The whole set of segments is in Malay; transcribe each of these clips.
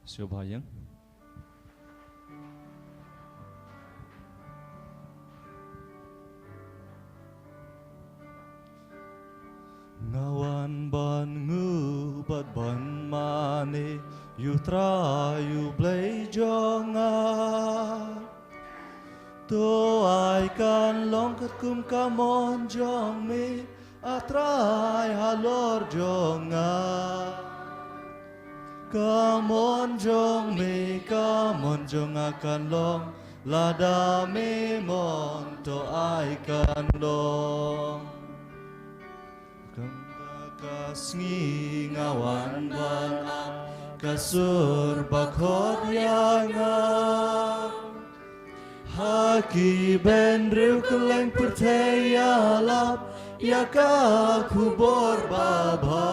Siêu bayang. Ngawan ban ngu bat ban mane yu tra yu blay jonga to ai kan long kat kum kamon jong me atrai halor jonga kamon jong akan long lada me mon to ai kan long kasngi ngawan ban kasur bakhot yanga haki ben riu keleng percaya lap yaka kubor baba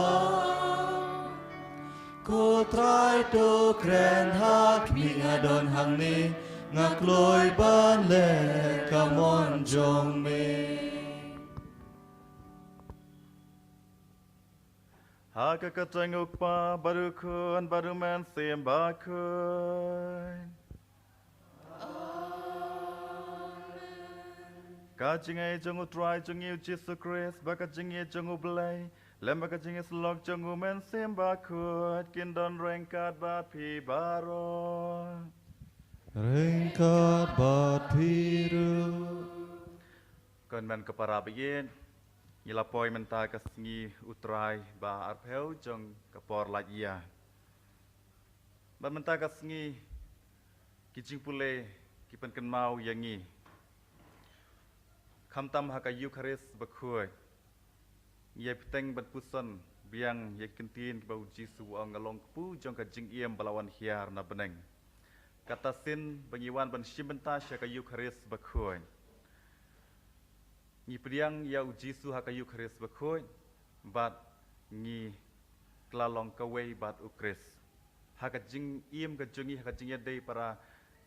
ko trai to kren hak mi ngadon hang ni ngakloi ban le kamon jong me Haka katenguk pa baru kun baru man sim bakun. Kacingay jongu try jongu Jesus Christ baka jingi jongu blay lem baka jingi slok jongu man sim bakun kindon rengkat bat pi baro. Rengkat bat piru Kon man kepara biyin Yilapoi menta kasngi utrai ba arpeu jong kapor lajia. Ba menta kasngi kijing pule kipen ken mau yangi. Kamtam haka Eucharis bakuai. Ye peteng ban puson biang ye kentin bau Jisu ang ngalong pu jong ka jing iem balawan hiar na beneng. Kata sin bangiwan ban shimenta syaka Eucharis bakuai. Ngi priang ya Jisu haka Eucharis bakhoi bat ngi klalong kawai bat ukris haka jing iem ka jongi haka jing yadai para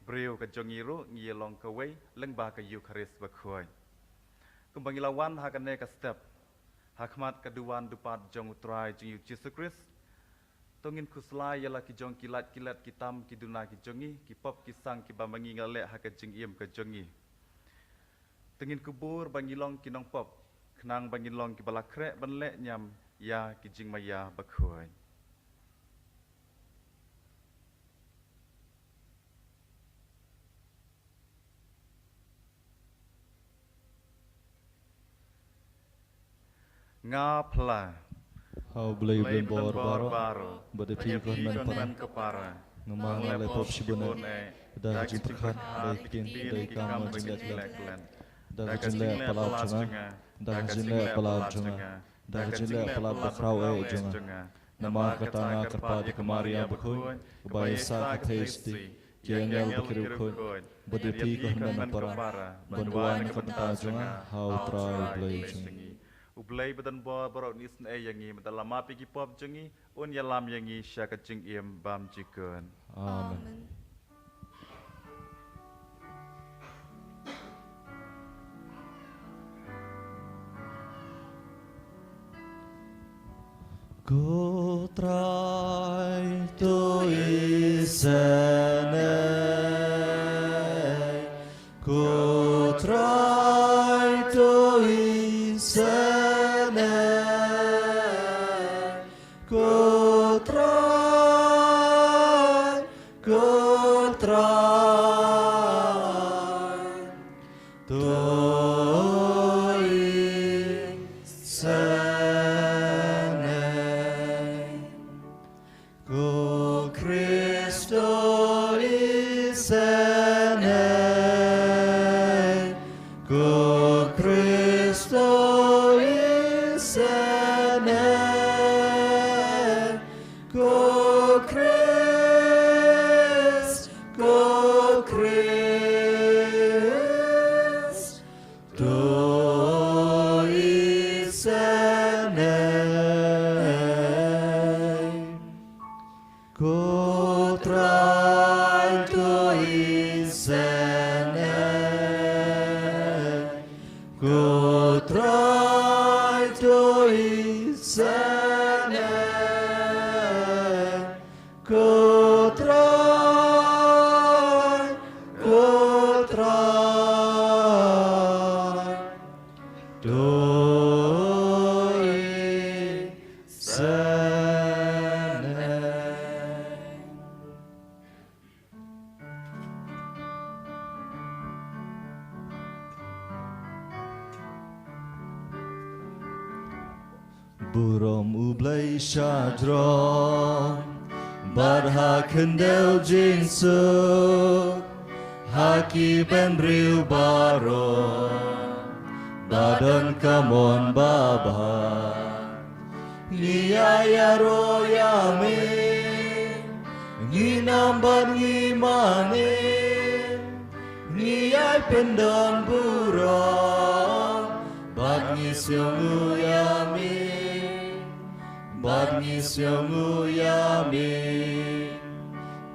breu ka jongi ro ngi long kawai leng ba ka Eucharis bakhoi kumbangi lawan haka ne ka step hakmat kaduan dupat jong utrai jing Jisu Kris tongin kuslai yala ki jong kilat kitam kiduna ki jongi ki pop ki sang ki bamangi ngale haka jing iem ka jongi Tengin kubur bangilong kinong pop, kenang bangilong ki balakrek banlek nyam ya kijing maya bakhuai. Ngapla. Hau blay blin bor baro Badapi kon man kepara. Ngemang ale pop shibune Dah jumpukan Daikin daikam jinlek Dah jinlek palap jonga Dah jinlek palap jonga Dah jinlek palap bakrau jonga Nama katanga kerpati kemaria bakun Kebayasa katesti Kiengel bakiru kun Badapi kon man para Banduan kebenta jonga Hau trai blay jonga Ublay badan bo borok nisn yangi madalam api ki pop jongi un yalam yangi syaka jing iem bam jikun. Amen. Go try to isene Go try to isene Go try to isene Go Christo isene Go Christo isene Go Christ to isene Go try to isene Go try to isene Go try Burom ublay shadron Barha kendel jinsuk Haki ben riu baro Badan kamon baba Ngiyaya royame Nginamban ngimanin Ngiyay pendon burong Bad ngisyong uyami Bad ngisyong uyami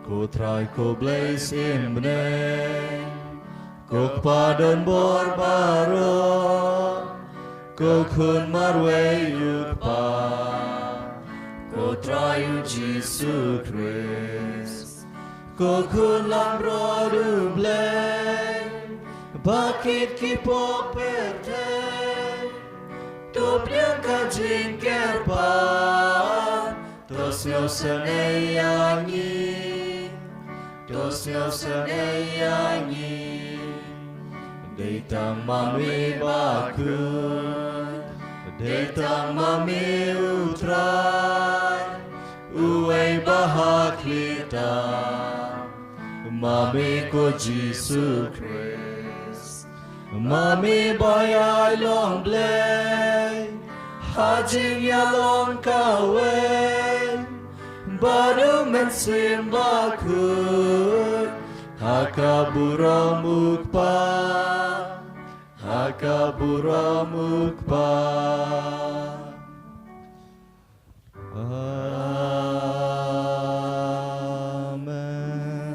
Ko try ko blaze in bne Ko padon borbaro Ko kun marwe yukpa Ko try you Jesus Christ Ko kun lambro duble Bakit kipo perte Top yang kajing kerpa Tos yo seneyangi Tos yo seneyangi Deitang mami bakut Deitang mami utrai Uwe bahak lita Mami ko Jesus Christ Mami bayay long blay Hajing ya long kawe Baru mensim bakut Hakabura mukpa Hakabura mukpa Amen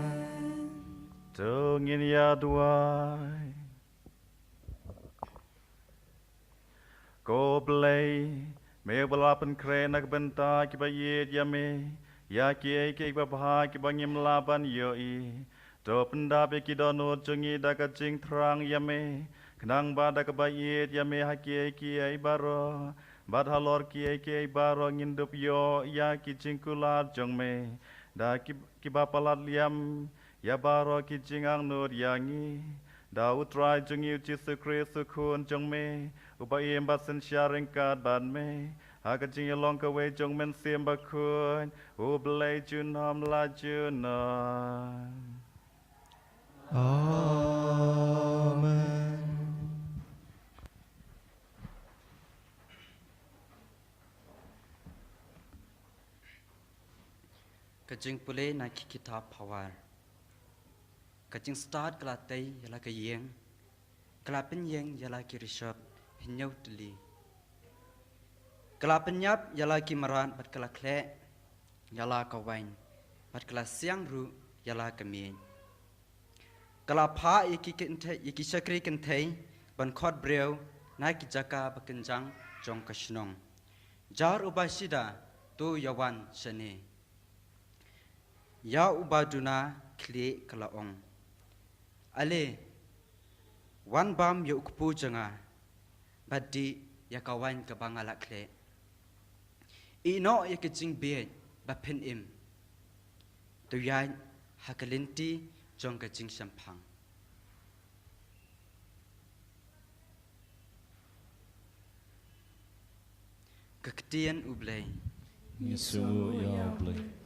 Tungin ya duai Ko blay Me balapan kren nak benta ki bayet ya me Ya ki ke babha ki bangim laban yoi Do pendap ki donut jungi da kacing terang ya me Kenang bada kebayit ya me haki ki baro Bad halor ki baro ngindup yo ya ki cingkulat jong me Da ki bapalat liam ya baro ki cingang nur yangi Da utrai jungi uci sukri sukun jong me Ubai embasen sharing kad ban me Haka jing long ka we jong men sim bakun Ublay jun ham la junan Amen Kajing pulih nak kitab pawar. Kajing start kelatay yala kayeng. Kelapen yeng yala kirishap hinyau tuli. Kelapen nyap yala kimaran bat kelakle yala kawain. Bat kelas siang ru yala kemien. Kelapa iki syakri kentay ban khot breu nak jaka bakenjang jong kashnong. Jar ubasida tu yawan sene. Ya ubaduna kli kalaong. Ale wan bam ya ukpu janga badi ya kawan ke bangala kle. Ino ya kecing be bapen im. Tu ya hakalinti jong kecing sampang. Kektian ublay. Yesu ya ublay.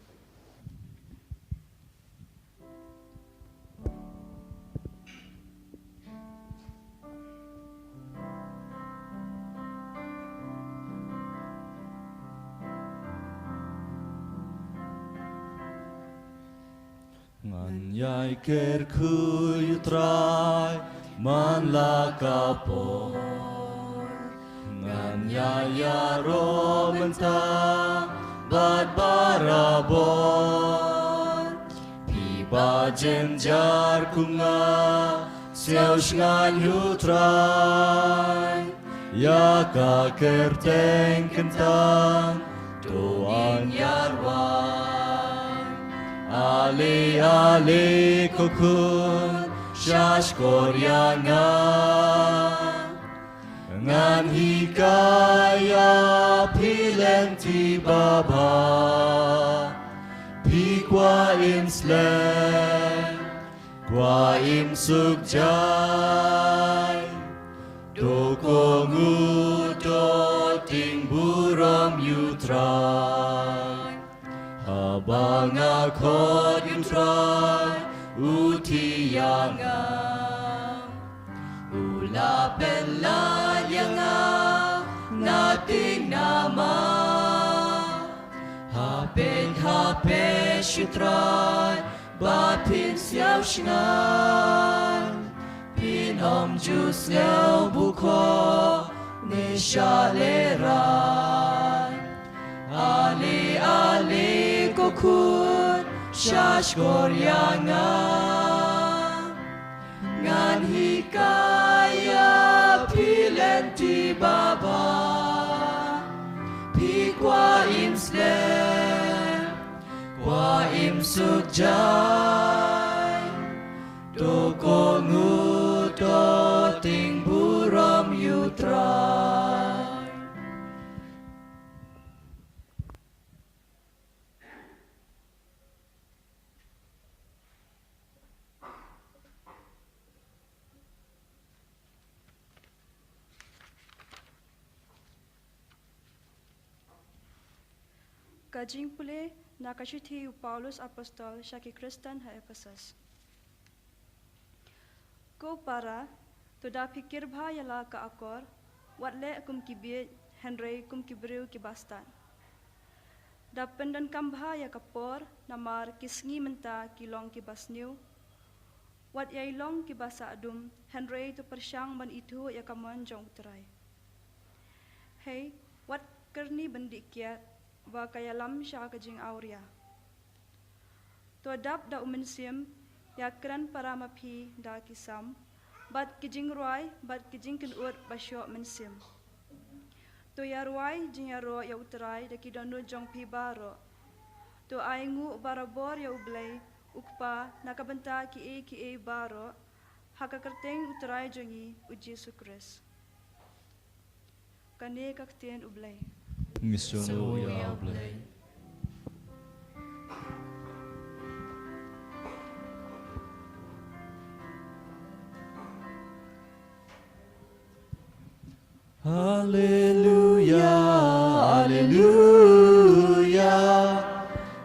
Ngan yai ker kuy trai man la kapor Ngan yai yaro mentang bad barabor Piba jenjar kunga siau shngan yu trai Ya ka kerteng kentang doan yarwan Ali ali kukun shash koryanga Ngan hikaya pilenti baba Pi kwa im slen Kwa im sukjai Do kongu do ting bu buram yutrai Abang akod yutrai utiyangam Ula pelal yangam nating nama Hapin yutrai bapin siaw shngan Pin jus leo buko ni shaleran Ali kokun shash koryangan Ngan hikaya pilenti baba Pi kwa imslem Kwa imsukjay Doko nguto ting buram yutrai Kajing pule nakashithi Paulus apostol syaki Kristen ha Ephesus. Ko para to da fikir bha yala ka akor watle kum kibie Henry kum kibriu kibastan. Da pendan kambha ya kapor namar kisngi menta kilong kibasniu. Wat yai long kibasa adum Henry to persyang man itu ya kamon jong utrai. Hey, wat kerni bendikiat wa kayalam sya kajing auria. To dap da umensim ya kran para maphi da kisam bat kijing ruai bat kijing kenut basyo mensim. To ya ruai jing ya ro ya utrai da kidonu jong pi baro. To aingu barabor ya ublay ukpa nakabenta ki e baro hakakerteng utrai jongi uji sukres. Kane kaktien ublay. Misiono ya oblay. Hallelujah, hallelujah,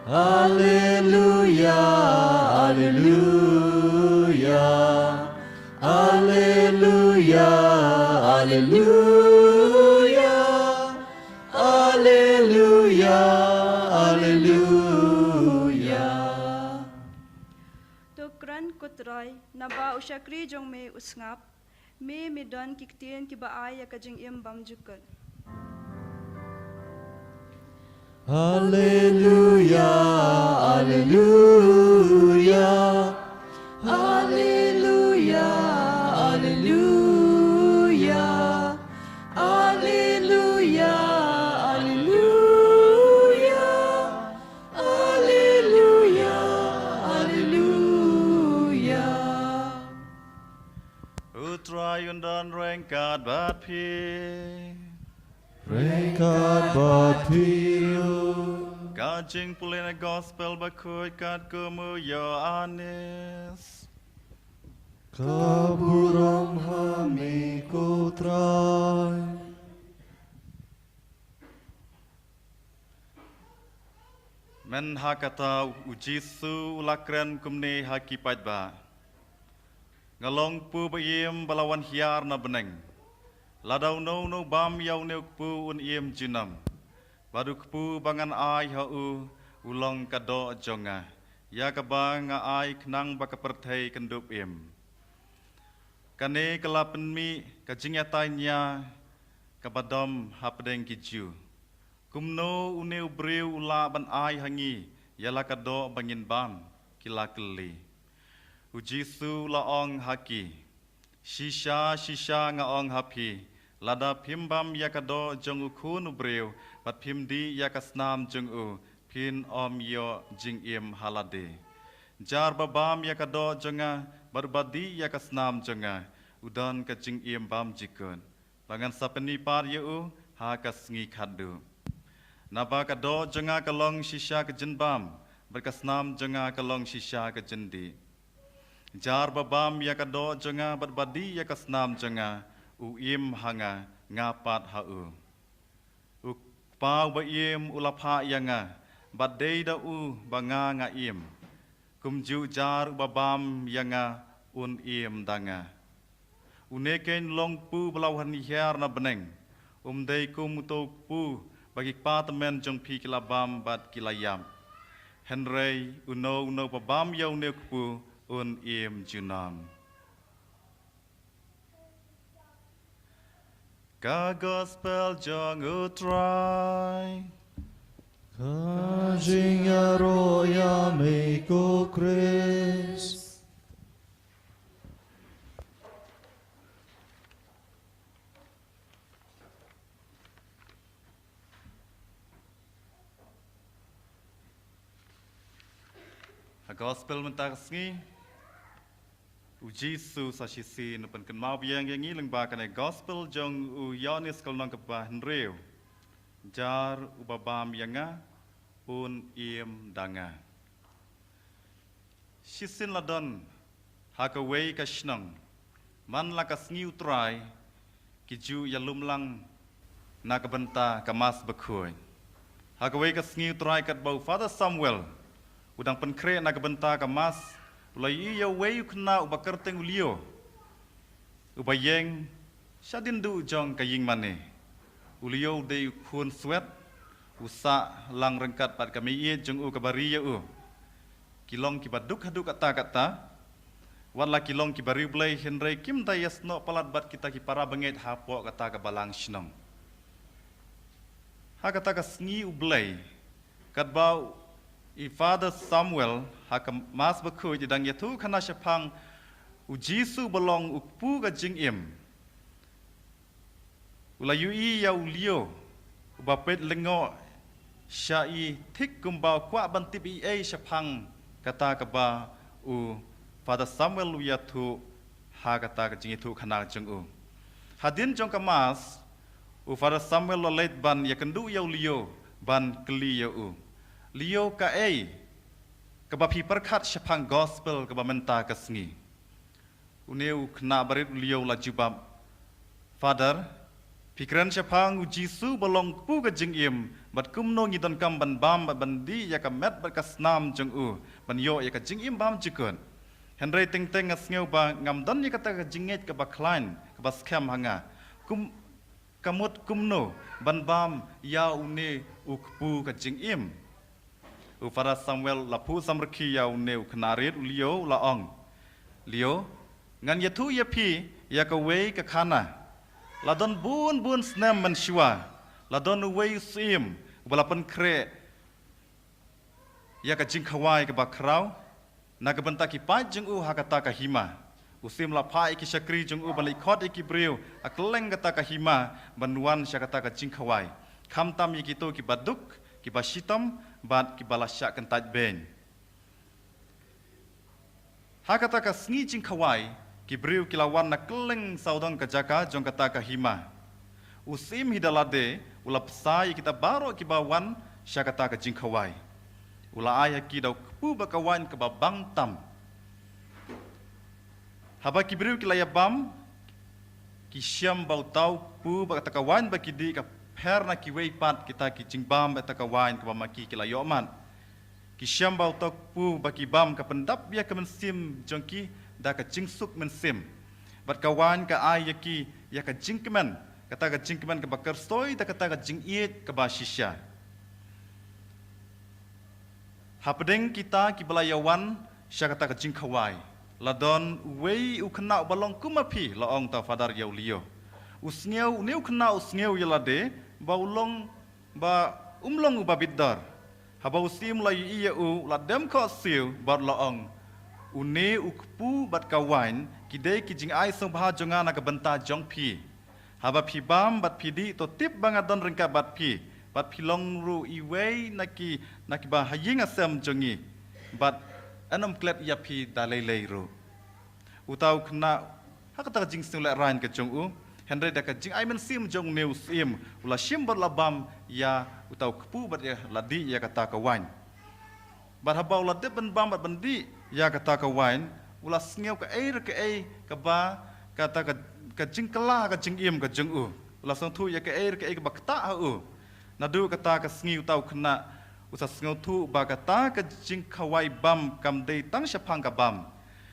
hallelujah, hallelujah, hallelujah, hallelujah, hallelujah, hallelujah. Tukran kutray naba usyakri jong me usngap me medon kiktien kibaay ya kajing imbam jukut. Hallelujah, hallelujah, hallelujah, hallelujah, hallelujah, hallelujah, hallelujah, hallelujah. Utrai undan rengkat bat pi Rengkat bat piu Kajing pulina gospel bakut kat kumu yo anis Kaburam hami kutrai Men hakata ujisu lakren kumne hakipat ba Ngalong pu bayim balawan hiar na beneng Ladau no bam yau neuk pu un iem jinam Baduk pu bangan ai hau ulong kado jonga Ya kabang ai knang baka perthai kendup im Kane kelapen mi kajingya tanya kabadom hapdeng kiju Kumno uneu breu ula ban ai hangi Yala kado bangin bam kila keli Ujisu laong haki Shisha ngaong hapi Lada pimbam yakado jong ukun ubreu Bat pimdi yakasnam jong u Pin om yo jing im halade Jar babam yakado jonga Barbadi yakasnam jonga Udan ka jing im bam jikun Bangan sapeni par yu hakas ngi khadu Naba kado jonga kalong shisha ka jinbam Berkasnam jonga kalong shisha ka jindi Jar babam yakado jonga Barbadi yakasnam jonga Uim hanga ngapat hau. pau ba iem ulapha yanga badei da u banga nga iem kumju jar babam yanga un iem danga uneken long pu belauhan hiar na beneng dei kum to pu bagi patemen jong pi kilabam bat kilayam Henry uno babam yau ne pu un iem junam Ka gospel jong utrai Kajing roya meko Chris A gospel mentasngi Ujisu sashisi nupan kan mau biang yang ilang bakan a gospel jong u yonis kalnong kebah nreu jar ubabam yanga un iem danga Shisin ladon hakaway kashnang man lakas ngiu try kiju yalumlang nakabenta kamas bakhoy hakaway kas ngiu try kat bau Father Samuel udang penkre nakabenta kamas ulai iya way kena ubakerteng ulio ubayeng syadindu jong kaying mane ulio de kun swet usa lang rengkat pat kami ie jong u kabari u kilong kibaduk haduk kata wala kilong kibari blai Henry kim dayas no palat bat kita ki para benget hapo kata kabalang shnong ha kata kasngi ublai kat bau I Father Samuel hakam mas bakhu jidang yatu kana syapang ujisu belong ukpu ka jingim ulayu I ya ulio ubapet lengo syai thik kumbau kwa bantip I syapang kata kaba u Father Samuel yatu ha kata ka jingitu kana jeng u hadin jong kamas u Father Samuel lait ban yakendu ya ulio ban kli ya u Leo ka keba pi perkat syapang gospel keba menta kasngi uneu kena barit Leo la jubab Father pikiran syapang ujisu belong pu ka jingim bat kumno ngidon kam ban bam bandi ya ka met bat kasnam jeng u ban yo ya ka jingim bam jikun Henry ting ting ngasngeu ba ngamdan ya kata ka jinget ka ba klein ka ba scam hanga kamut kumno ban bam ya une ukpu ka jingim Father Samuel lapu samrki ya uneu knarit ulio laong Leo ngan yatu yapi ya ka wei ka khana ladon bun snem man shiwa ladon wei sim balapan kre ya ka jingkhawai ka bakrau na ka banta ki pa jing u hakata ka hima usim la pa ki shakri jing u bali khot ki breu akleng kata ka hima banwan syakata ka jingkhawai khamtam yikito ki baduk ki basitam bat ki balasyak kentaj ben hakata ka sngi jing khawai ki breu ki lawan na kleng saudang ka jaka jong kata ka hima usim hidalade ula psai kita baro ki bawan syakata ka jing khawai ula aya ki dau pu bakawan ke babang tam haba ki breu ki layabam ki syam bau tau pu bakatakawan baki di ka perna ki wei pat kita ki jingbam etakawan ke bamaki ki layoman ki syam bau tok pu baki bam ka pendap bia ke mensim jongki da ka jingsuk mensim bat kawan ka ai yaki ya ka jingkemen kata ka jingkemen ke bakar stoi da kata ka jingiet ke basisya hapdeng kita ki belayawan sya kata ka jingkhawai ladon wei ukna balong kumapi laong ta Father yaulio usngeu neu kena usngeu yalade baulong ba umlong ubabidar haba usim lai iya u ladem ko siu bar laong une ukpu bat kawain kidei kijing ai song baha jonga na benta jong pi haba pi bam bat pidi to tip bangadon rengka bat pi long ru iwei naki ba haying asam jongi bat anam klet ya pi dalai ru utau kena hakata jing sing le rain ke jong u Henry da ka jing ai men sim jong neu sim ula sim bar labam ya utau kepu bat ya ladi ya kata ka wain bat habau lade ben bam bat bandi ya kata ka wain ula sngew ka ai ka ba kata ka jing kala ka jing im ka jong u ula song thu ya ka ai ka ba kta u nadu kata ka sngiu tau kena usa sngiu tu ba kata ka jing khawai bam kam dei tang shapang ka bam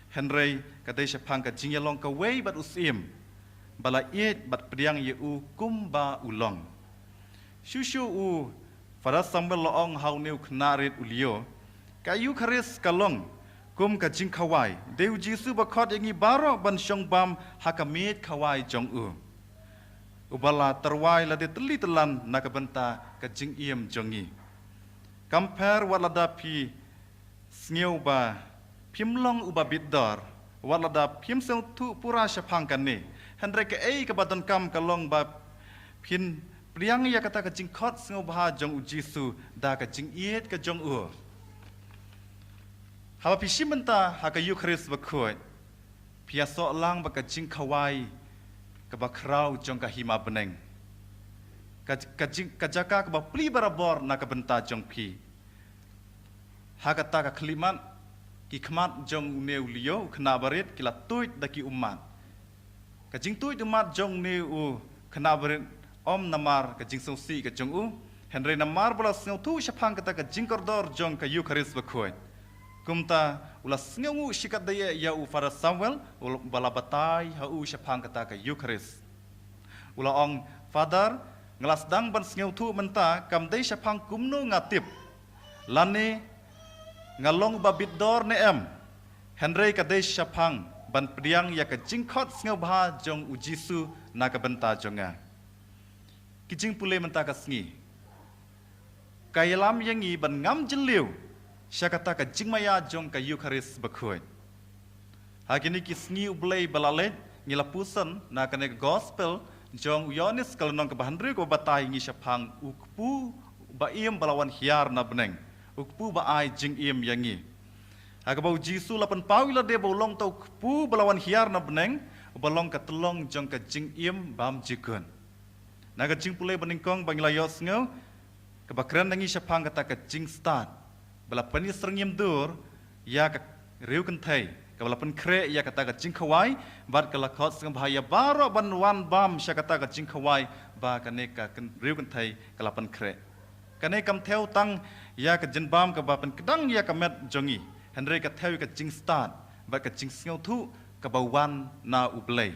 Henry ka dei shapang ka jing yalong ka wei bat usim bala iet bat priang ye u kumba ulong shushu u fara sambal loong hau neu knarit ulio ka Eucharist kalong kum ka jing khawai deu Jisu ba khot yangi baro ban shong bam hakamit khawai jong u ubala terwai la de teli telan na ka benta ka jing iem jongi compare walada pi sngiu ba phimlong uba bidor walada phim sel tu pura shapang kan ni Henry ka ei ka badan kam kalong ba phin priang ya kata ka jing khot sngiu ba jong u Jisu da ka jing iet ka jong u Haba pisi menta haka Eucharist bakut, pia solang baka jing kawai, kabakrau jong kahima beneng, kajaka kaba pli barabor na kabenta jong pi, haka ta ka kelimat, ki kemat jong neu lio kena barit kila tuit daki umat, kajing tuit umat jong neu kena barit om namar kajing songsi ka jong Henry namar bola sengau tu syapang kata kajing kordor jong ka Eucharist bakut. Kumta ulas ngau shikat daya ya u Father Samuel balabatai ha u syapang kata ka Eucharist. Ula ong Father ngelas dang ban ngau tu menta kam dai syapang kumno ngatip. Lani ngalong babit dor ne em. Henry ka dai syapang ban priang ya ka jingkhot ngau bah jong u Jisu na ka benta jonga. Kijing pule menta ka sngi. Kayalam yangi ban ngam jeliu. Saya kata ka jingmaya jong ka Eucharist bakhuai. Hagini ki sngi ublei balalet ngilapusan na kane gospel jong Yohanes kalonong ka bahandri ko batai ngi syapang ukpu ba iem balawan hiar na beneng. Ukpu ba ai jing iem yangi. Hagabau Jisu lapan pawila de bolong tau ukpu balawan hiar na beneng balong ka telong jong ka jing iem bam jikun. Naga jing pulai beningkong bangilayos ngau kebakran nangi syapang kata ka jing start. Bala panis serngim dur ya ka riu kentai kabala pen kre ya kata ka jing khawai bat kala khot seng bahaya baro ban wan bam sya kata ka jing khawai ba kane ka riu kentai kala pen kre kane kam theo tang ya ka jin bam ka ba pen kedang ya ka met jongi Henry ka theo ka jing start ba ka jing sngau thu ka ba wan na ublei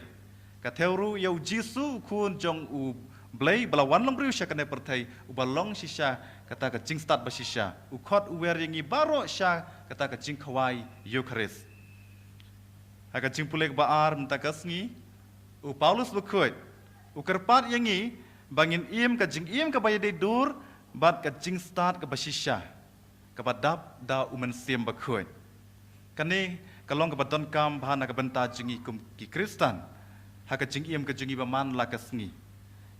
ka theo ru yau Jisu kun jong u blei bala wan long riu sya kane perthai ubalong sisya kata ka jing start basisya ukhot uwer yangi baro sya kata ka jing khawai Eucharist haka jing pulek baar menta kasngi u Paulus bakut u kerpat yangi bangin im ka jing im ka bayade dur bat ka jing start ka basisya ka badap da umen sim bakut kane kalong ka badon kam bahana ka benta jingi kum ki Kristan haka jing im ka jingi baman la kasngi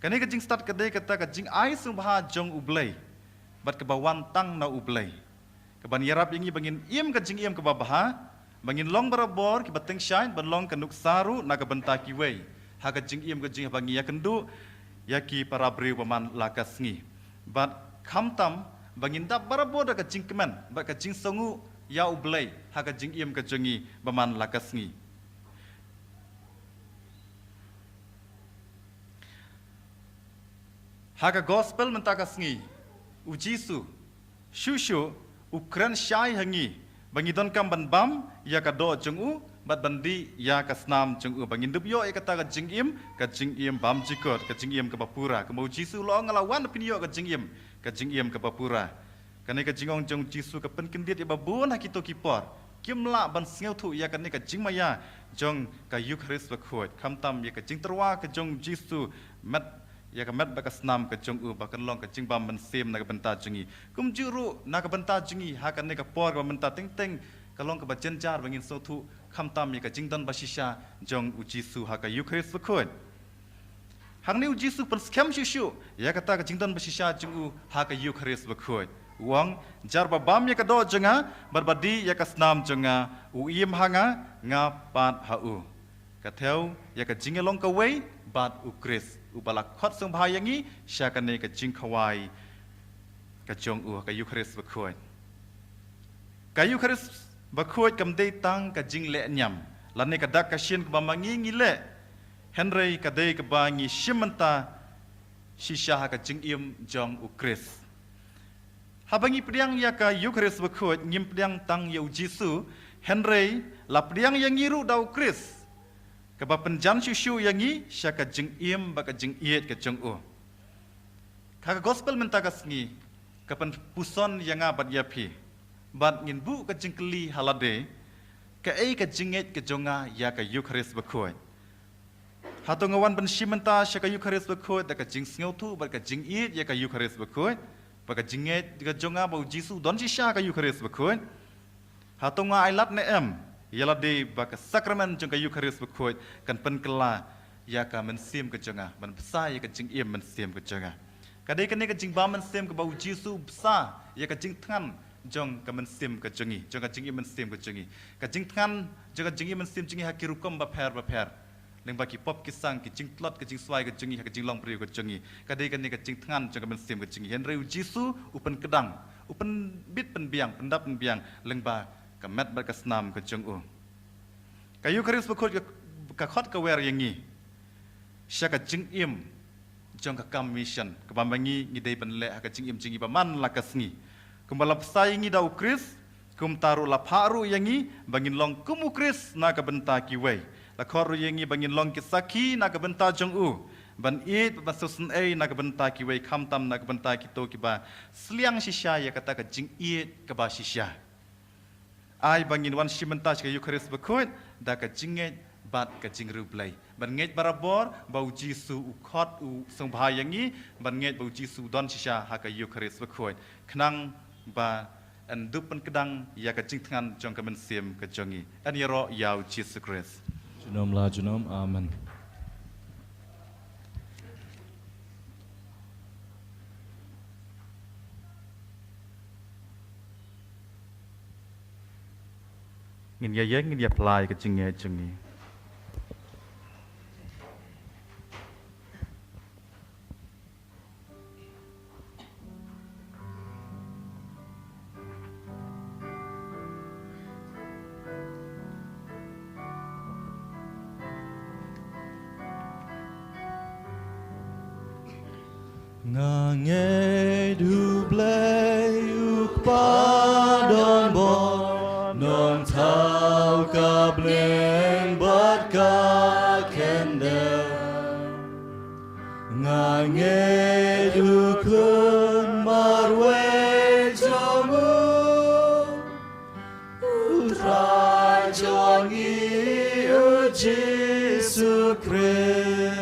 kane ka jing start ka de kata ka jing ai sung bah jong ublei bat kebawan tang na ublei keban yarap yangi bangin iem ka jing iem ke babaha bangin long barabor ki bateng shine ban long kanuk saru na ka benta ki wei ha ka jing iem ka jing bangi ya kendu ya ki para breu paman lakasngi bat khamtam bangin dap barabor da ka jing kemen bat ka jing songu ya ublei ha ka jing iem ka jongi paman lakasngi ha ka gospel mentakasngi u Jisu shushu ukran syai hangi bangidon kam ban bam ya ka do jong u bat bandi ya ka snam jong u bangin dup yo e kata ka jing im bam jikot ka jing im ka bapura ka mau Jisu lo ngalawan pinyo ka jing im ka bapura kane ka jingong jong Jisu ka pen kendiet e babun hakito kipor kimla ban sngeu thu ya kane ka jing maya jong ka Eucharist bakhot khamtam ya ka jing terwa ka jong Jisu mat ya ka met baka snam ka jong u bakan long ka jing bam man sem na ka benta jingi kum juru na ka benta jingi ha ka ne ka por ka benta ting ting ka long ka bajen jar bangin so thu kham tam ya ka jing dan basisha jong u Jisu ha ka Eucharist bakut hang ne u Jisu pan scam shu ya ka ta ka jing dan basisha jong u ha ka Eucharist bakut wang jar ba bam ya ka do jonga barbadi ya ka snam jonga u iem hanga nga pat ha u ka theo ya ka jing long ka wei bat u Chris ubala khot sung bhayangi syakane ka jing khawai ka jong u ka Eucharist bakhuai ka Eucharist bakhuai kam dei tang ka jing le nyam lane ka dak ka shin ka bamangi ngile Henry ka dei ka bangi shimanta shisha haka jing im jong u Chris habangi pediang ya ka yu Chris bekhot ngim pediang tang yu Jisu Henry la pediang yang ngiru dau Chris kaba penjan shu yang ngi syaka jing im baka jing iet ka jong u kaka gospel mentakas ngi kapan puson yang abad yapi bat ngin bu ka jing keli halade ka ei ka jinget ka jonga ya ka yu Chris bekhot Hato ngawan ban shimenta syaka Eucharis bekhot da ka jing sngow tu ba ka jing it ya ka Eucharis bekhot ba ka jinget ka jonga ba Jisu don sisha ka Eucharis bekhot hato nga ailat ne em yala de ba ka sakramen jong ka Eucharis bekhot kan pen kela ya ka mensim ka jonga ban besa ya ka jing im mensim ka jonga kadai ka ne ka jing ba mensim ka ba Jisu besa ya ka jing than jong ka mensim ka jongi jong ka jing im mensim ka jongi ka jing than jong ka jing im mensim jingi hakirukom ba pher Neng bagi pop kisang ki jing tlot ki jing swai ki jingi ki jing long priu ki jingi kadai kan ni ki jing tngan jang ben sim ki jingi Henry Jisu upen kedang upen bit pen biang pendap pen biang lengba ka met ba ka snam ki jing u kayu Eucharis bekhot ka khot ka wer yangi sya ka jing im jang ka kam mission ka bambangi ngi dei pen le ka jing im jingi ba man la ka sngi kumbalap sai ngi dau Chris kum taru la pharu yangi bangin long kumu Chris na ka benta ki wei la khor yengi bangin long ki saki na ka benta jong u ban it ba susun ei na ka benta ki wei kham tam na ka benta ki to ki ba sliang shisha ya kata ka jing it ka ba shisha ai bangin wan shimenta ka Eucharis bekhot da ka jinget bat ka jing ru play ban nget barabor bau Jisu u khot u song bha yangi ban nget bau Jisu don shisha ha ka Eucharis bekhot knang ba an dupen kedang ya ka jing tngan jong ka men sim ka jongi an yero yau Jesus Christ Junom la junom, amen. Ngin ya yang ngin ya plai ke jinge jingi. Ngange du blei uk padon bon non tau ka bleng bat ka kende ngange du kun marwe jomu utrai jongi u Jesus Christ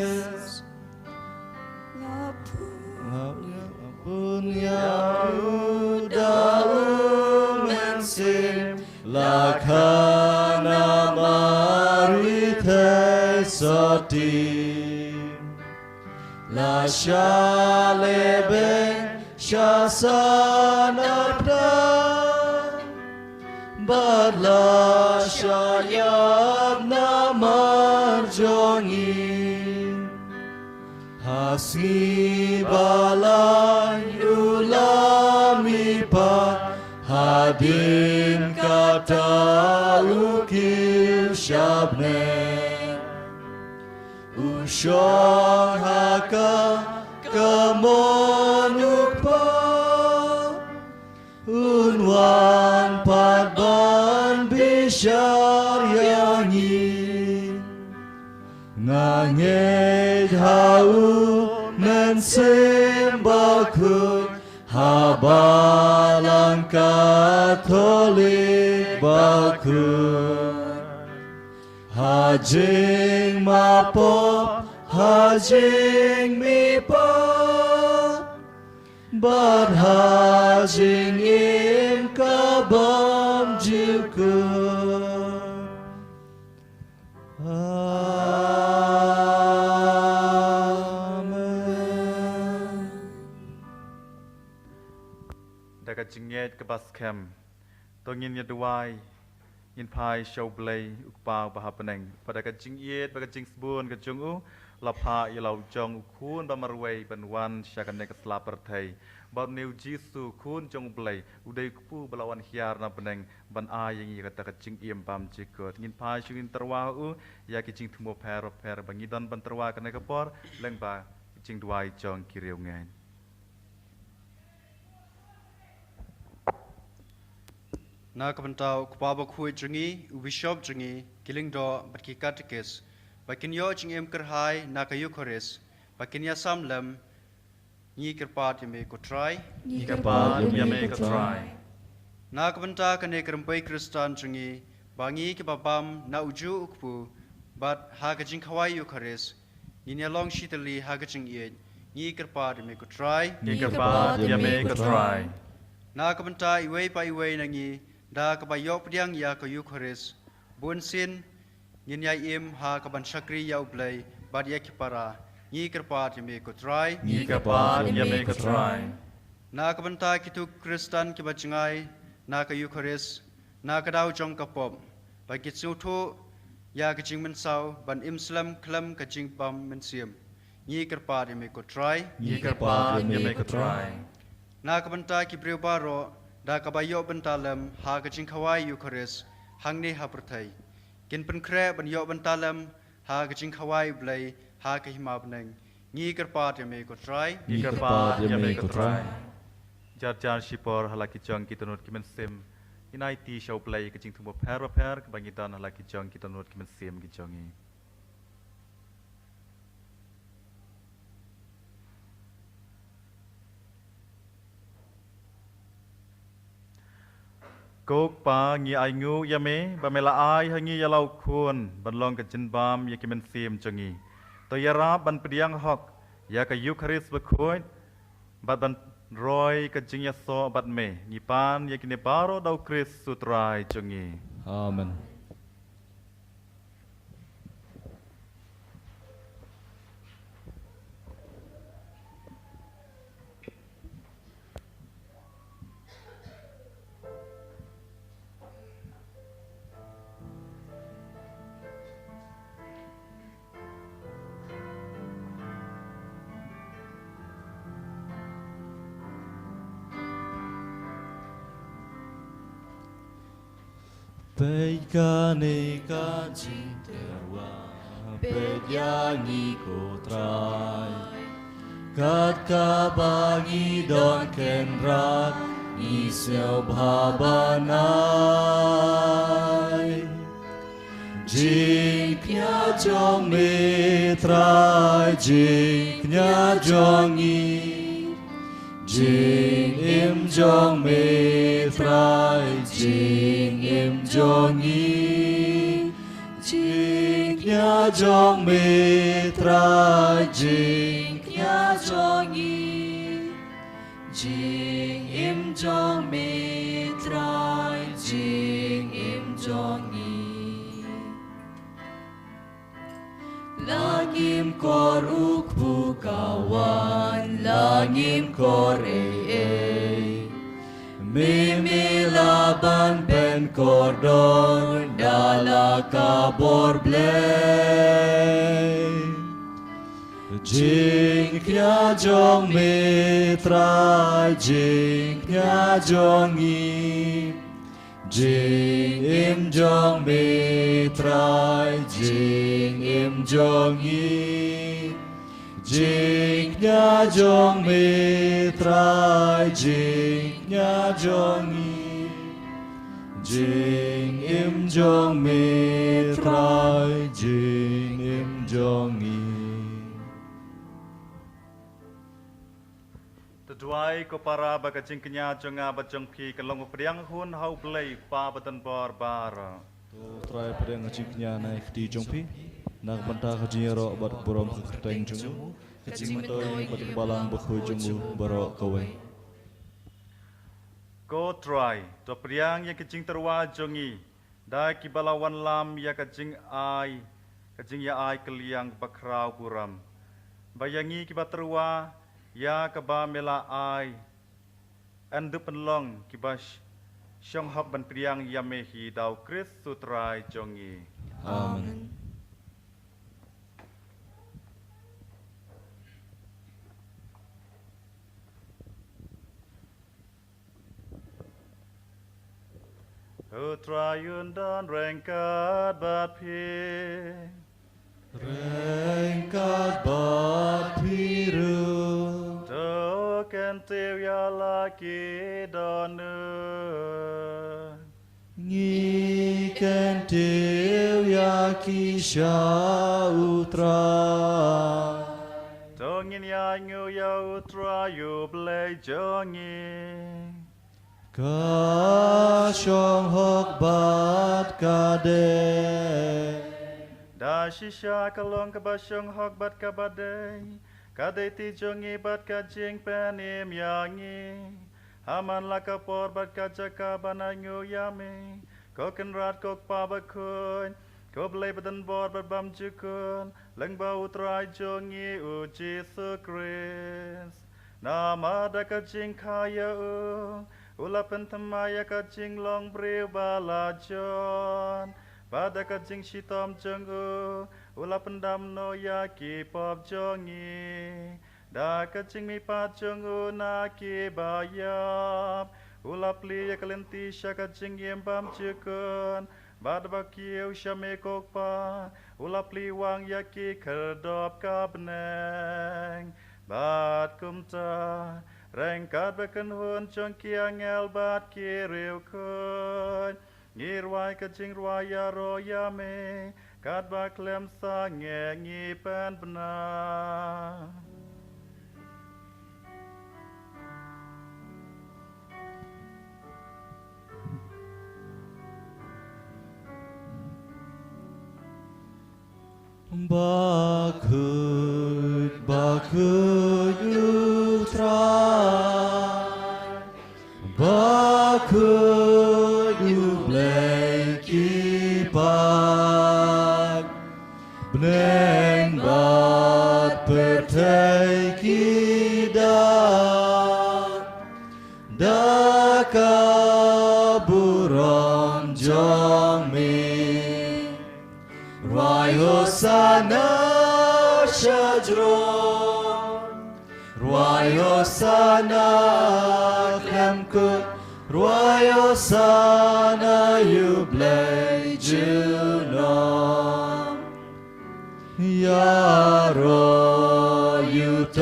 Lakana marite soti La shalebe shasanarda Badla shayab namarjongi Hasgi balai ulami pa Hadin kata ukil syabne Usyong haka kemonukpa Unwan padban bisyar yangi Nganged hau mensembakut Habalang Katolik bakut Hajing mapop, hajing mipop Bad hajing im kabam jukut Ka jinget ke bas kem tongin ya duai in pai show blay ukpau ba happening pada ka jinget ba ka jing sbun ka jungu lapha ya lau jong khun ba marwei ban wan syakan ne ka slaper thai ba new Jisu khun jong blay udai ku balawan hiar na peneng ban a yang ya ka jing iem pam jikot ngin pai shungin terwa u ya ki jing thumo pher bangi don ban terwa ka ne ka por leng ba jing dwai jong kiriu ngai Na kapantau kupaba khui jungi ubishop jungi kiling do batki katekes bakin yo jing em kerhai na kayu kores bakin ya samlam ni kerpat yame ko try ni kapat yame ko try na kapanta kane kerempai kristan jungi bangi ke babam na uju ukpu bat ha ka jing khawai yu kores ni nya long shitali ha ka jing ye ni kerpat yame ko try ni kapat yame ko try na kapanta iwei pa iwei nangi da kabayok pediang ya kayu kores bun sin yin ya im ha kaban shakri ya ublay bad ya kipara ni kerpat yame ko try ni kapat yame ko try na kabanta kitu kristan ki bachingai na kayu kores na kadau jong kapom ba kitsu tho ya kaching mensau ban imslam klam kaching pam mensiam ni kerpat yame ko try ni kapat yame ko try na kabanta ki breu baro da kabayo bentalam ha kaching khawai yu kores hangni ha perthai kin pen kre ban yo bentalam ha kaching khawai blai ha ka hima bneng ni kerpat yame ko try ni kapat yame ko try jar jar shipor halaki jong kitanut kimen sim inai ti show play ka jing thumo pher ka bangi dan halaki jong kitanut kimen sim ki jongi Kok pa ngi ai ngu yame ba mela ai hangi ya lau khun ban long ka jin bam ya kimen sim jongi to ya ra ban pediang hok ya ka yu kharis ba khoi bat ban roi ka jing ya so bat me ni pan ya kine baro dau kris sutrai jongi Amen. Pejkane kancing terwa, pejani kotrai, kat kabangi don kenrat, isel bhabanai. Jingnya jong mitrai, jingnya jongi. Jing im jong mitrai, jing im jongi. Jingnya jong mitrai, jingnya jongi. Jing im jong mitrai, jing im jongi. Langim kor ukbu kawan, langim kor Mimi laban ben kordon, dala kabor blay. Jingnya jong mitrai, jingnya jongi. Jing im jong mitrai, jing im jongi. Jingnya jong mitrai, jingnya jongi. Jing im jong mitrai, jing im jongi. Tuai ko para ba ka jing kenya jonga ba jong phi ka long priang hun hau blai pa batan bor bar Tu try pada ngajiknya naik di jongpi, nak bantah kajiro bat borom kerteng jongmu, kajing toy bat balang bakhu jongmu barok kawai. Ko try to priang ya ka jing terwa jongi da ki balawan lam ya ka jing ya ai keliang bakrau buram bayangi ki baterwa ya ka ba mela ai andu penlong ki bas Syong hab ban priang yamehi dau kris sutrai jongi. Amen. Utrayun dan rengkat bat pi Rengkat bat biru Token tiwya laki donu Ngiken dew yaki syautra Tongin ya ngu ya utra yu blay jongi Kasyong hok bat kade Da shisha kalong kabasyong hok bat kabadai Kadai ti jongi bat kajing penim yangi Haman laka por bat kajaka banay ngu yami Koken rat kok pa bakun Ko blay badan bor bat bam jukun Leng bau trai jongi u Jesu Christ Nama da kajing kaya u Ulapan tamaya kajing long briu balajon Pada kajing shitom jeng u Ulapan damno yaki pop jongi Da kajing mi pat jeng u naki bayap Ulap liya kalenti sya kajing yembam jukun Bad bakiu syame kokpa Ulap liwang yaki kerdop kabneng Bad kumta Rengkat bakan hun chong kiangel bad kiriu kun Ngirwai kajing rwaya royame Kat baklem sange ngipen benar Bakut yutra Bakut yublay kipat Bneng bat pertai kidat Daka buram jami Rwai hosana shajron Rwai hosana klemkut Rwai hosana yublay junom Yaro yutabawan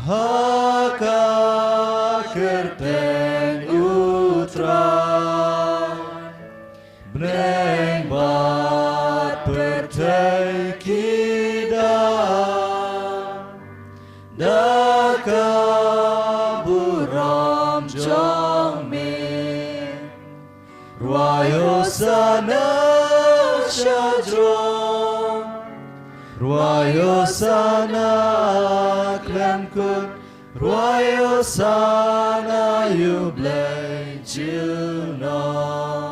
Haka kerten utra Bneng bat pertai kidat Daka buram jami Rwai hosana shajron Rwai hosana klemkut Rwai hosana yublay junom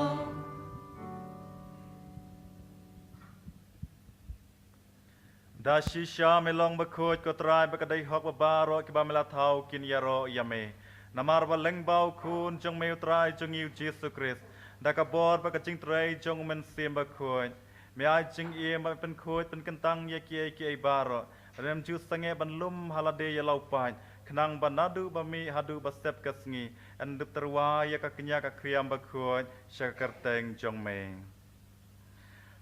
Da shisha melong bakut ko trai bakadai hok babaro kiba melatau kin yaro yame Namar baleng bau kun jong meu trai jong yu Jesu Christ Da ka bor bakajing trai jong men sim bakut Me ai jing ie ma pen kut pen kentang ye kie kie baro Rem ju sange ban lum halade ya lau pain Kenang banadu bami hadu basep kasngi Endup terwa ya ka kenya ka kriam bakut syakarteng jong me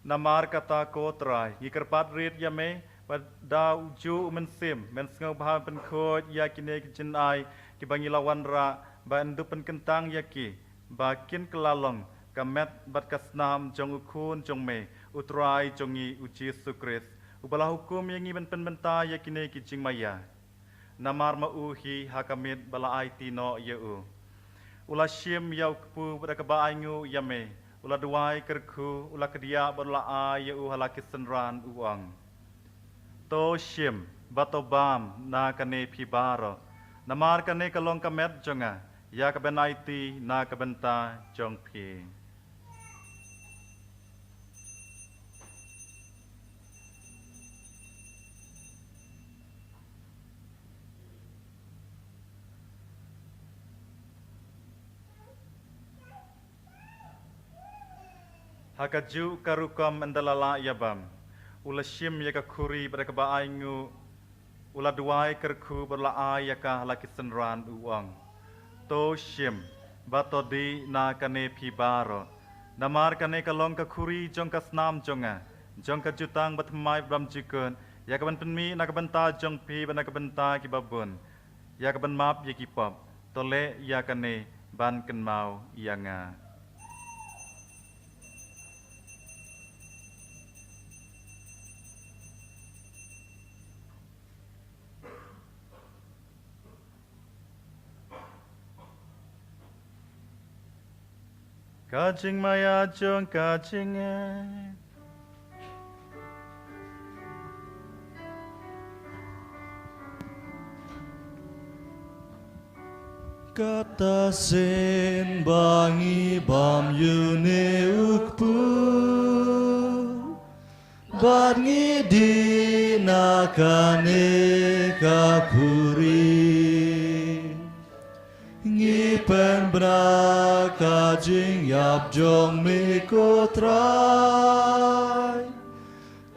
Namar kata ko trai Ngikerpat rit yame Pada uju men sim Men sengau bahan pen kut ya kine kicin ai Kibangi lawan ra Ba endup pen kentang ya ki Bakin kelalong Kamet bat kasnam jong ukun jong me Utrai jongi u Jesu Christ Ubala hukum yang iban pen benta ya kine kicing maya Namar mauhi hakamit bala ai tino ya u Ula syim yau kepu pada kebaangu yame Ula duai kerku ula kedia bala ai ya u halaki senran uang To syim batobam na kane pibaro Namar kane kalong kamet jonga Ya kabenaiti na kabenta jong pi Hakaju karukam andalala yabam Ula syim yaka kuri pada kebaangu Ula duai kerku berlaai yaka halaki senran uang To syim batodi na kane pibaro Namar kane kalong ka khuri jong ka snam jonga jong ka jutang batmai bram jikun ya ka ban penmi na ka banta jong pi ban ka banta ki babun ya ka ban map ye ki pop tole ya kane ban kan mau yanga Kajing maya jong kajing Kata sen bangi bam yune ukpu bangi di nakane kapuri ngi pen bra kajing yap jong me kotrai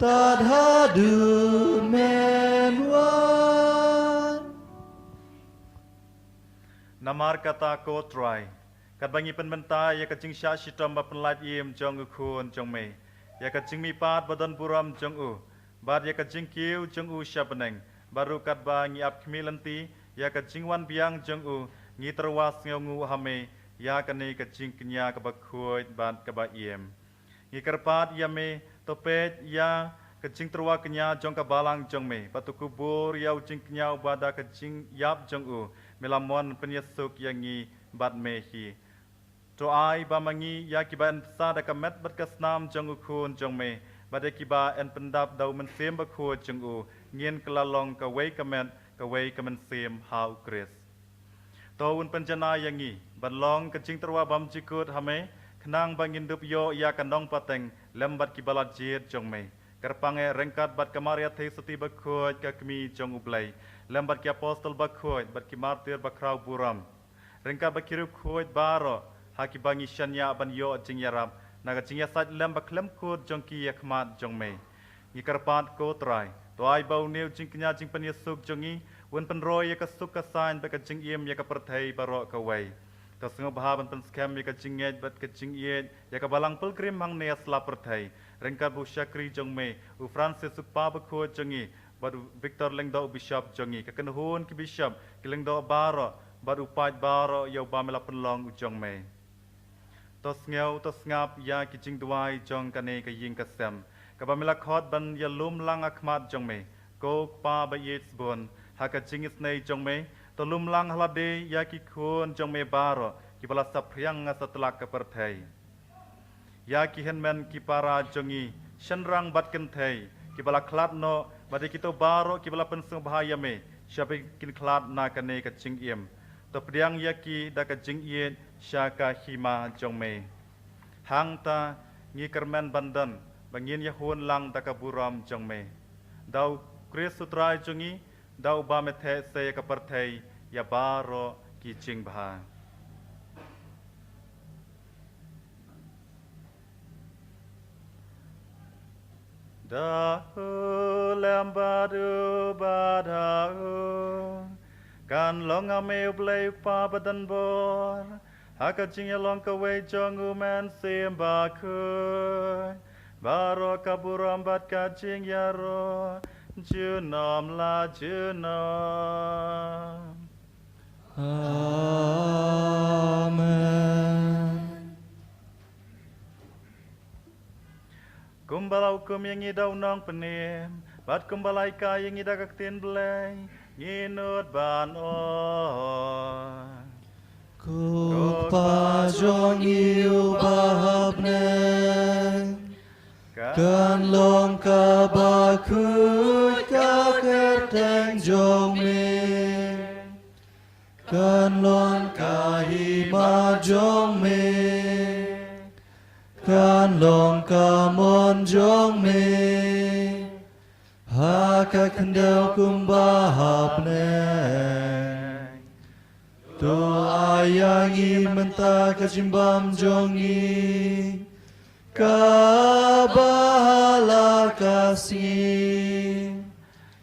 tad hadu menwan Namar kata ko try. Kat bangi penbenta ya kacing sya shitam ba penlat yim jong ukun jong me. Ya kacing mi pat badan buram jong u. Bad ya kacing kiu jong u sya peneng. Baru kat bangi ap kemilanti ya kacing wan biang jong u. Ngi terwas ngongu hame ya kane kacing kenya kabakhoit bad kaba yim. Ngi kerpat ya me topet ya kacing terwa kenya jong kabalang jong me. Patu kubur ya ucing kenya bada kacing yap jong u. Melamon penyesuk yang ngi bad mehi. Toai bamangi ya kiba en sada kamet bat kasnam jong ukun jong me. Bade kiba en pendap dau mensem bakho jong u. Ngien kelalong ka wei kamet ka wei kamensem hau kris. Taun penjana yang ngi banlong kecing terwa bam jikut hame. Kenang bangin dup yo ya kanong pateng lembat kibalat jit jong me. Kerpange rengkat bat kamaria te seti bakho ka kemi jong ublai. Lembat ki apostol bakhoit bat ki martir bakrau buram rengka bakiru khoit baro haki bangi shanya ban yo jing yarap naga jing yasat lembak klem khot jong ki yakmat jong me ngi karpat ko trai to ai bau new jing knya jing pan yesuk jongi wen pan roy ya kasuk ka sign ba ka jing yem ya ka perthai baro ka wai to sngo bha ban pan scam ya ka jing yet bat ka jing yet ya ka balang pilgrim hang ne asla perthai rengka bu shakri jong me u francis pa ba khot jongi baru Victor lengdo bishop jongi kakenhun ki bishop kilengdo baro baru paj baro yau bamela penlong ujong me tos ngeu tos ngap ya ki jing duai jong kane ka ying kasem ka bamela khot ban ya lum lang akhmat jong me ko pa ba yets bon ha ka jing isnei jong me to lum lang halade ya ki khun jong me baro ki bala sapryang setelah ka perthai ya ki henmen ki para jongi shenrang bat kenthai ki bala klat no bade kita baro ki bala pensung bahaya me syabe kin klat na kane ka jing iem to priang yaki da ka jing ien syaka hima jong me hang ta ngi kermen bandan bangin ya hun lang da ka buram jong me dau kris sutrai jongi dau ba me the se ka parthai ya baro ki jing bha Dahu lembadu badahu kan long ame blai pa badan bor haka jing long ka wei jong umen sim ba khu baro kaburam bat ka jing yaro junom la junom Amen. Kumbalau kum yang idau nong penim, bat kumbalai ka yang ida kaktin belai, nginut ban on. Kupa jong iu bahabne, kan long ka bakut ka kerteng jong me, kan long ka hima jong me. Kan long ka mon jong me haka kendau kumbahap neng to ayangi menta kajimbam jongi kabahala kasih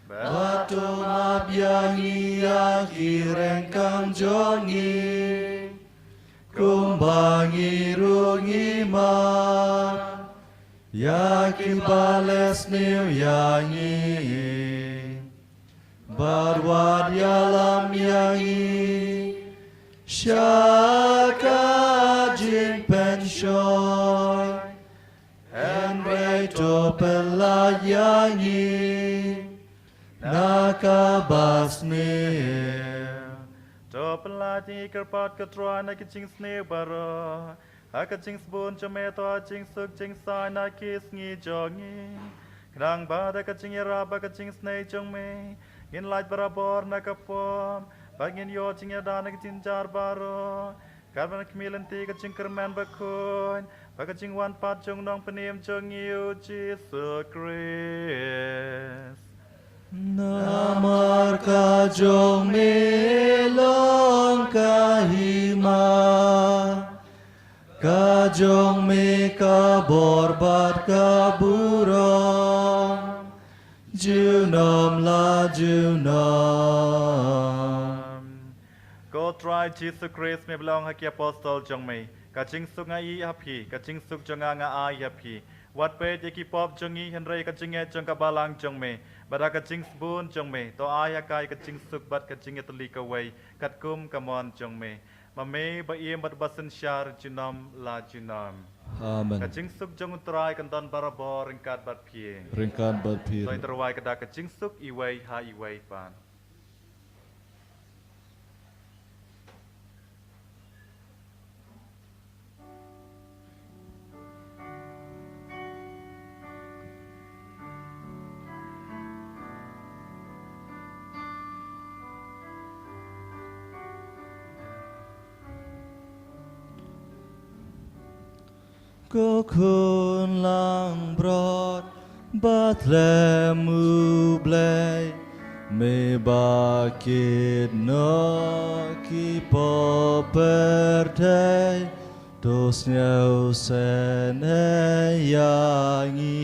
batu mabyangi akhireng kang jongi kum bangi rungi ma Yaki bales niu yangi Barwad yalam yangi Shaka jin penshoy Henry to pelayangi Nakabasni To pelati kerpat ketrua na kicing sne baro Hakacing spoon chameto acing suk cing sai na kis ngi jongi Krang bada kacing yaraba kacing sne chong me Gin light barabor na kapom Bagin yo cing yadana kacing jar baro Karban kemilan ti kacing kerman bakun Bakacing wan pat chong nong penim chong yu Jesus Christ Namar kajong melong kahima Kajong me kaborbat kaburong Junom la junom Go try Jesus Christ me belong haki apostol jong me Kacing suk ngai happy kacing suk jong nga ai happy Wat pe yaki pop jongi henry kacing e jong kabalang jong me Bada kacing spoon jong me to ai kai kacing suk bat kacing etli ka wei kat kum kamon jong me Mame ba iem bat basen syar junom la junom Amen Kacing suk jong utrai kanton barabor ringkat bat pie Ringkan berpir Toy terwai kada kacing suk iwei ha iwei pan Ko kun lang brod Batlemu blay Me bakit no ki po perde Dos nyau sen yangi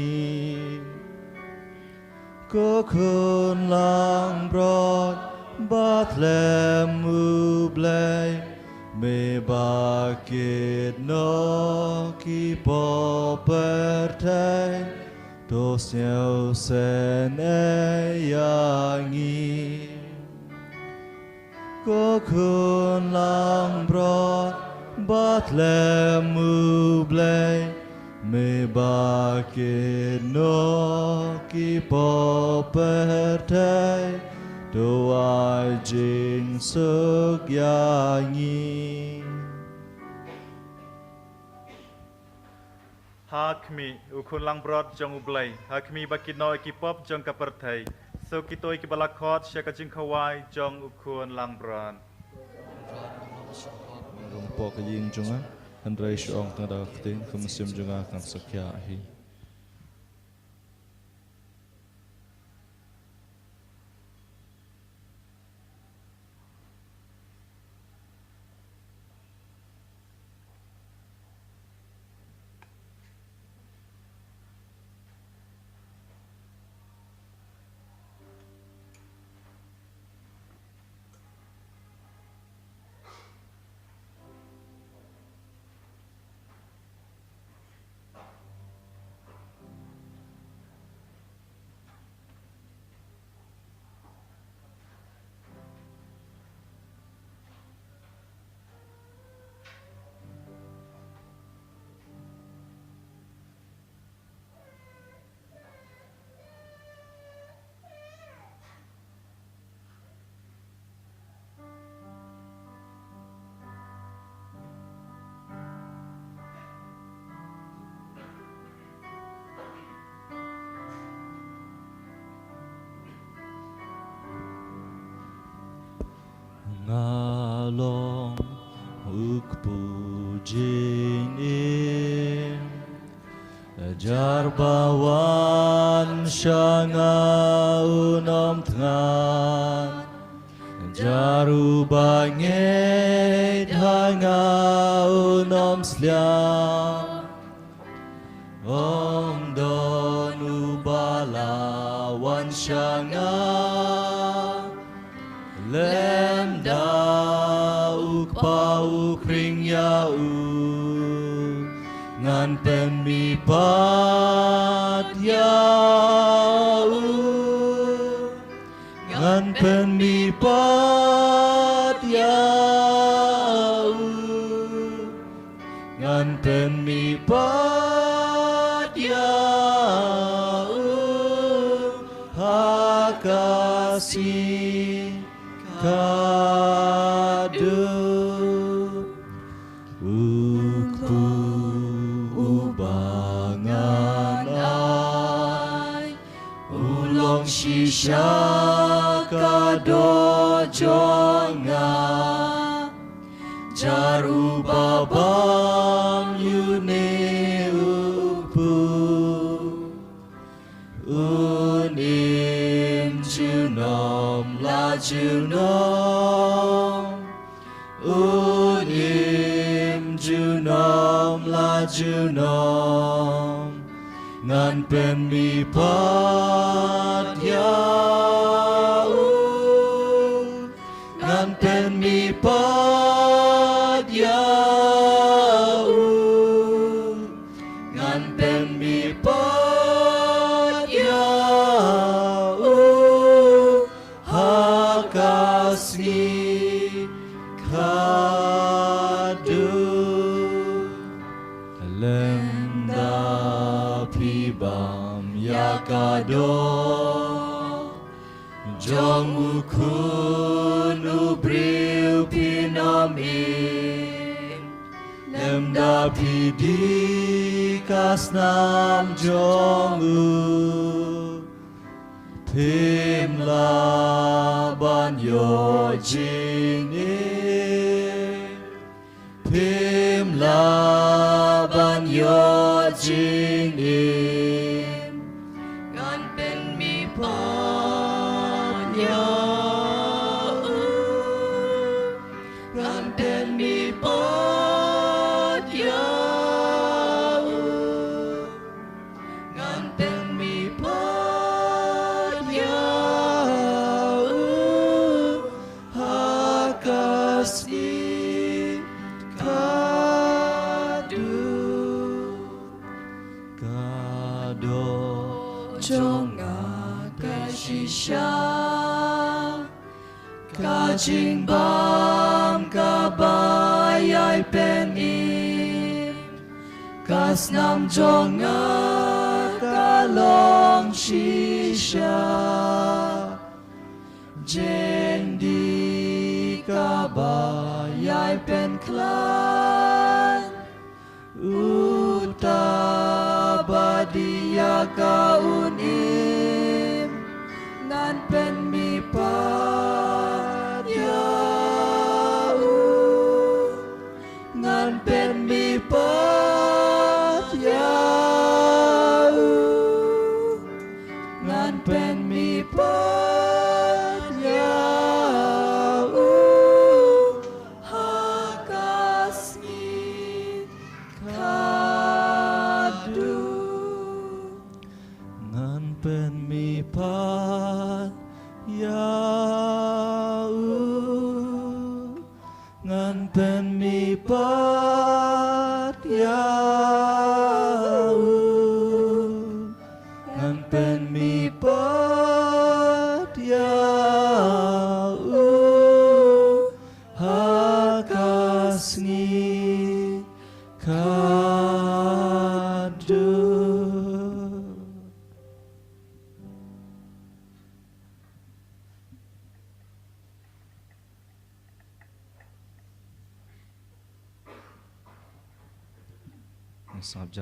Ko kun lang brod Batlemu blay Me bakit no ki po perde Dos nyau sen yangi Ko kun lang brod Batlemu blay Me bakit no ki po perde Doa jing suk yangi Hakmi ukun lang brod jong ublay Hakmi bakit no ekipop jong kapertai So kito ikibalakot siya kacing kawai jong ukun lang brod Rumpok ying junga Handrai syong tengah dakting Kemusim junga akan sakyahi Ngalong ukpujinin Jarbawan syanga unom tengan Jarubangit hanga unom sliang Om don ubalawan syanga Lem dauk bau kring yau ngan pen mi pat yau ngan pen mi pat yau ngan pen mi pat yau hakasih kadu uku ubangan ai ulong shisha kado jonga jaru babam yune upu unim junom la junom unim junom la junom ngan pen mi pat yau ngan pen mi pat yau ngan pen mi pat yau hakasih kadu lemda pibam yakado jong ukun ubriu pinomin lemda pidi kasnam jongu pimla banyo jini pimla banyo jini ngan pen mi pat yau ngan pen mi pat yau ngan pen mi pat yau hakasih kadu kado jonga kashisha kajing bam kabayai penim kasnam jonga kalong shisha jeng di kabayai pen klan utabadia kaunim ngan pen mi pat yau ngan pen mi pat yau ngan pen mi pat yau hakasih kadu ngan pen mi pat yau ngan pen mi pat yau ngan pen mi pat yau hakasih kadu. Sangap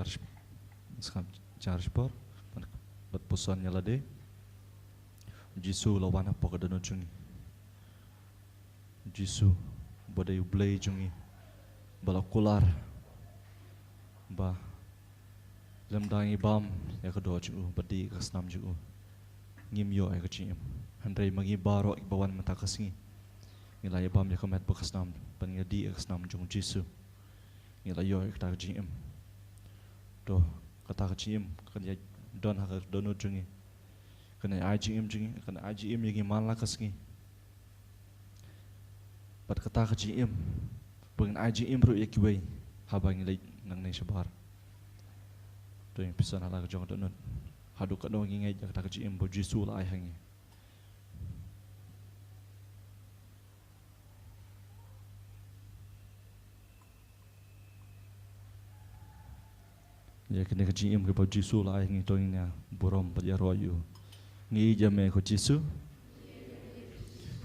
jarj por bat pusan nyalade Jisu lawan apa kadano jungi Jisu bodai ublay jungi balakular ba lemdangi bam ya kedua jungu badi kasnam jungu ngimyo ay kacim handray magi baro ikbawan mata kasingi ngilay bam ya kamet bakasnam pangadi kasnam jungu Jisu ngilayo ikta kacim do kata kacim kanya don haka dono jungi kena IGM jungi kena IGM yagi manla kasingi bat kata kacim Bang aji imru ya kiway habang ilay nang nay sabar. To yung pisan hala ka jong donut. Hadu ka dong ingay jak tak ji imbo Jisu la ay hangi. Ya kena ka ji im ke bo Jisu la ay hangi to nya burom pa ya royu. Ngi jame ko Jisu.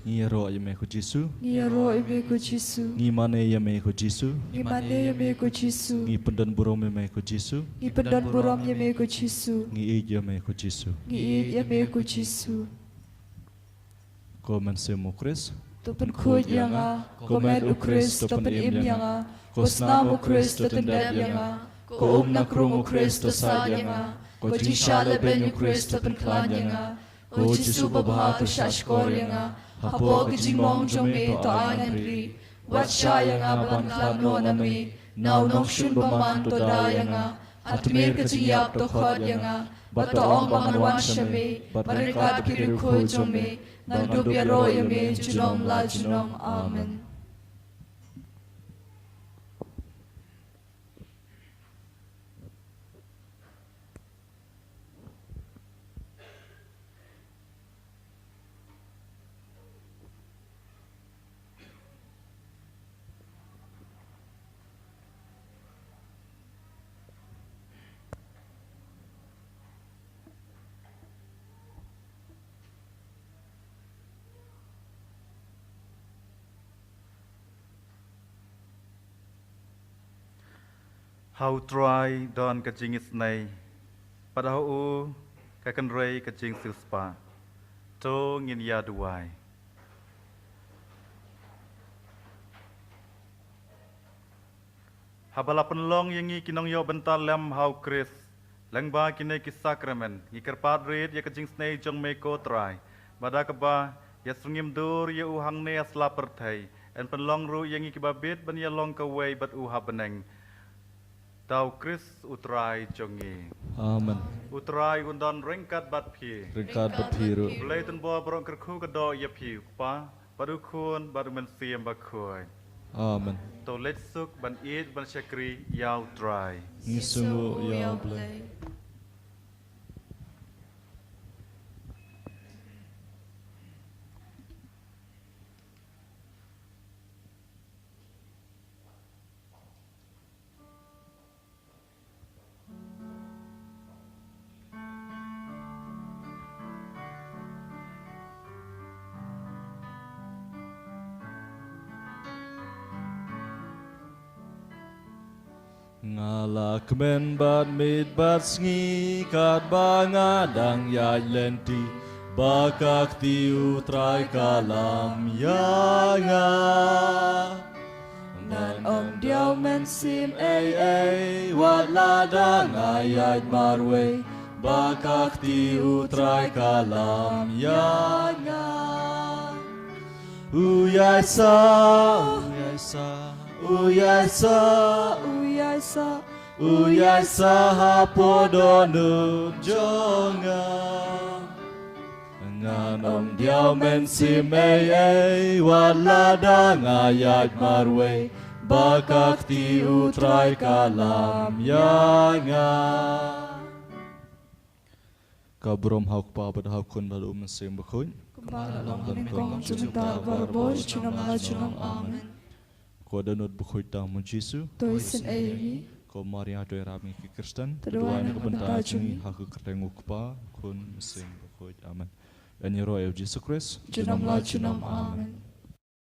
Ngi ro ya me ko Jisu. Ngi ro ime ko Jisu. Ngi mane ya me ko Jisu. Ngi mane ya me ko Jisu. Ngi pendan burom ya me ko Jisu. Ngi pendan buram ya me ko Jisu. Ngi i ya me ko Jisu. Ngi ya me ko Jisu. Ko man se mo Kris. Topen kod yanga, komet ukris, topen im yanga, kosnam ukris, topen deb yanga, ko na krung ukris, to sad yanga, ko jishale ben ukris, topen klan yanga, ko Jisu babha to shashkor yanga, hapo gijimong jome to anganri, wat shayanga ban klan no nami, now nong shun baman to dayanga, atmir kajiyap to khod yanga, bato ong bangan shame, barikad kiru ko jome, nang dubya roya me junom la junom. Amen. How try don kajing is nay. Padahal kakan ray kajing silspa. To ngin ya duai. Habala penlong yang ngi kinong yo bental lem how Chris. Lang ba kine ki sakramen. Ngi kerpat red ya kajing snay jong meko try. Bada keba ya sungim dur ya uhang ne asla pertai. En penlong ru yang ngi kibabit ban ya long kawai bat uha beneng. Tau Kris utrai jongi. Amen. Utrai undon ringkat bat pi. Ringkat bat piru. Boleh ten bo borong kerku kedo ya pi pa. Baru kun baru mensiam bakoi. Amen. To let suk ban eat ban syakri yau trai. Ngisungu ya blay. Ngalak men bat mit bat sngi kat bangadang ya lenti bakak tiu trai kalam yanga Nan om diao men sim ay wat ladang ayat marwe bakak tiu trai kalam yanga Uyay sa Uyay sa Uyay sa Uyasa Uyay sa hapodonu jonga Nganom diao men simei walada ngayat marwe bakak tiu trai kalam yanga Kabrom hauk pa pada haukun lalu mesim bakun Kumbala long kong jumta barbo junam la junam. Amen. Ko danut bakhoy ta mo Jisu Toisin ayni ko Maria doy rami ki Kristen Terduan ni ang benta bentajungi. jungi haku kertenguk pa kun mesim bakhoy amen. Dan yero Yesus Kristus junam la junam. Amen.